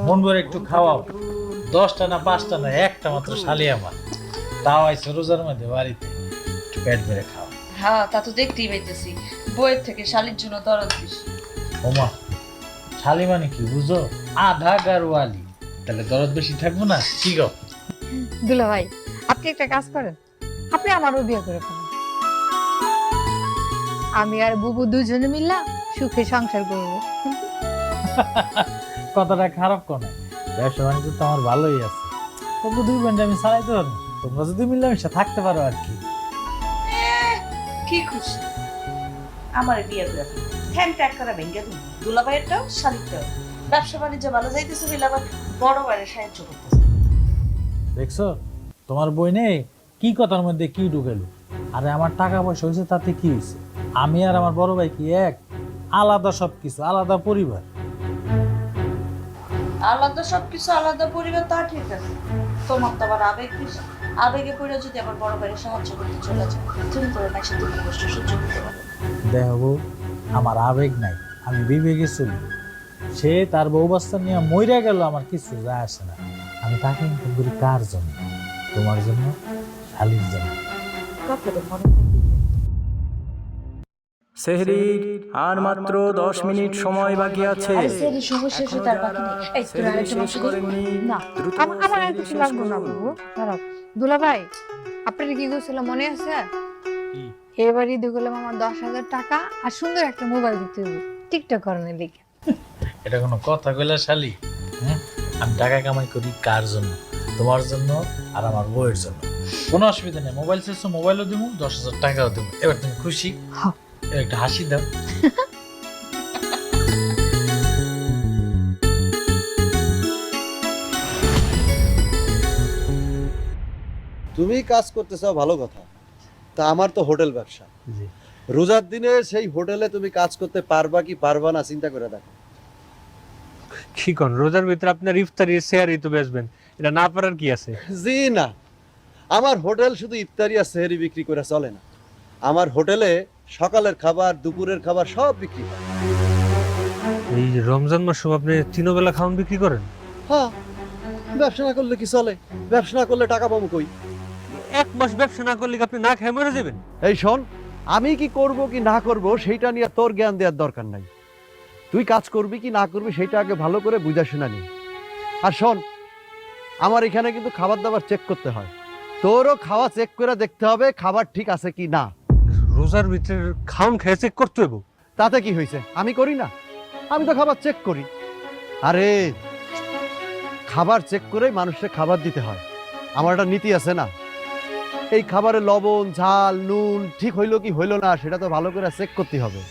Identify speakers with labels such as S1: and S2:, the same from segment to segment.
S1: মন ভরে একটু খাওয়াও। 10টা না 5টা না, একটা মাত্র শালি আমার, তাও আইসো রোজার মধ্যে বাড়িতে, একটু পেট ভরে খাও।
S2: হ্যাঁ, তা তো দেখতেই পাইতেছি, বইয়ের থেকে শালির জন্য দরদ বেশি।
S1: ওমা, শালি মানে কি বুঝো? আধা গারওয়ালি, তাহলে দরদ বেশি থাকবো না? কি গো?
S3: দুলা ভাই, আপনি একটা কাজ করেন, আপনি আমারও বিয়ে করে ফেলেন। আমি আর বুবু দুজনে মিললা সুখে সংসার করবো।
S1: কথাটা খারাপ কোনে, ব্যবসা বাণিজ্য তো আমার ভালোই আছে, তবু 2 ঘন্টা আমি চালাইতে পারবো, তোমরা যদি মিলেমিশে থাকতে পারো আর কি।
S2: কি খুশি আমার বিয়ে করে ঠ্যাং ট্যাগ করা ভেঙে দিন, দুলাভাইয়েরটাও শালিরটাও। ব্যবসা বাণিজ্য ভালো যাইতেছে বলে আবার বড় বাইরে সাহায্য করতেছে।
S1: দেখছো তোমার বই নেই কি কথার মধ্যে কি ঢুকেলো? আরে আমার টাকা পয়সা হয়েছে তাতে কি হয়েছে? আমি আর আমার বড় ভাই কি এক? আলাদা সবকিছু, আলাদা পরিবার।
S2: আলাদা সবকিছু আলাদা পরিবার, তা ঠিক আছে। তোমার তো আবার আবেগ বেশি, আবেগে পড়ে যদি আবার বড় বাইরে সাহায্য করতে চলে যায়, তুমি করে না সে দুঃখ কষ্ট সহ্য করতে পারো।
S1: দেখো আমার আবেগ নাই, আমি বিবেকে চলি। সে তার বউ বাচ্চা নিয়ে মইরা গেল, আমার কিছু যায় আসে না। আমি তাকে ইনকাম করি কার জন্য? তোমার জন্য, শালির জন্য।
S2: কথাটা মনে থাকে।
S4: সেহরির আর মাত্র 10 মিনিট সময় বাকি আছে।
S2: আরে সেরি সময় শেষ হতে আর বাকি নেই। এই তোর আরেকটা মাংস দে।
S3: না,
S4: দ্রুত
S3: আমার আর কিছু লাগবে না বুবু। দাঁড়াও, দুলা ভাই, আপনার কি গেছিল মনে আছে? এবার ঈদে গেলাম আমার 10,000 টাকা আর সুন্দর একটা মোবাইল দিতে হবে টিকটক করানোর লিগে।
S1: এটা কোনো কথা কইলা শালি? আমি টাকা কামাই করি কার জন্য? তোমার জন্য আর আমার বউয়ের জন্য। কোনো অসুবিধা নেই, মোবাইল চাইছো মোবাইলও দিব, 10,000 টাকাও দেবো। এবার তুমি খুশি?
S3: হ্যাঁ।
S1: এবার একটা হাসি দাও।
S5: তুমি কাজ করতে চাও ভালো কথা, তা আমার তো হোটেল ব্যবসা।
S1: জি।
S5: রোজার দিনে সেই হোটেলে তুমি কাজ করতে পারবা কি পারবা না চিন্তা করে দেখো।
S6: কি কোন রোজার ভিতরে আপনার ইফতারি সেহারি তো বেচবেন, এটা না পারার কি আছে?
S5: জি না, আমার হোটেল শুধু ইফতারি আর সেহরি বিক্রি করে চলে না। আমার হোটেলে সকালের খাবার, দুপুরের খাবার সব বিক্রি হয়।
S6: এই রমজান মাসে আপনি 3 বেলা খাওয়ান বিক্রি করেন?
S5: হ্যাঁ, ব্যবসা না করলে কি চলে? ব্যবসা না করলে টাকা পাবো কই?
S6: 1 মাস ব্যবসা না করলে কি আপনি না খেয়ে মরে যাবেন?
S5: এই শোন, আমি কি করব কি না করব সেইটা নিয়ে তোর জ্ঞান দেওয়ার দরকার নাই। তুই কাজ করবি কি না করবি সেটা আগে ভালো করে বুঝা শোনা নি। আর শোন, আমার এখানে কিন্তু খাবার দাবার চেক করতে হয়, তোরও খাওয়া চেক করে দেখতে হবে খাবার ঠিক আছে কি না।
S6: রোজার ভিতরে খাওন খেয়ে চেক করতে হবে?
S5: তাতে কি হয়েছে? আমি করি না? আমি তো খাবার চেক করি। আরে খাবার চেক করে মানুষকে খাবার দিতে হয়, আমার একটা নীতি আছে না। এই খাবারে লবণ ঝাল নুন ঠিক হইলো কি হইলো না সেটা তো ভালো করে চেক করতে হবে।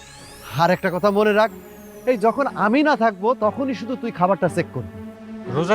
S5: আর একটা কথা মনে রাখ, এই যখন আমি না থাকবো তখনই শুধু তুই খাবারটা চেক করবি।
S6: রোজা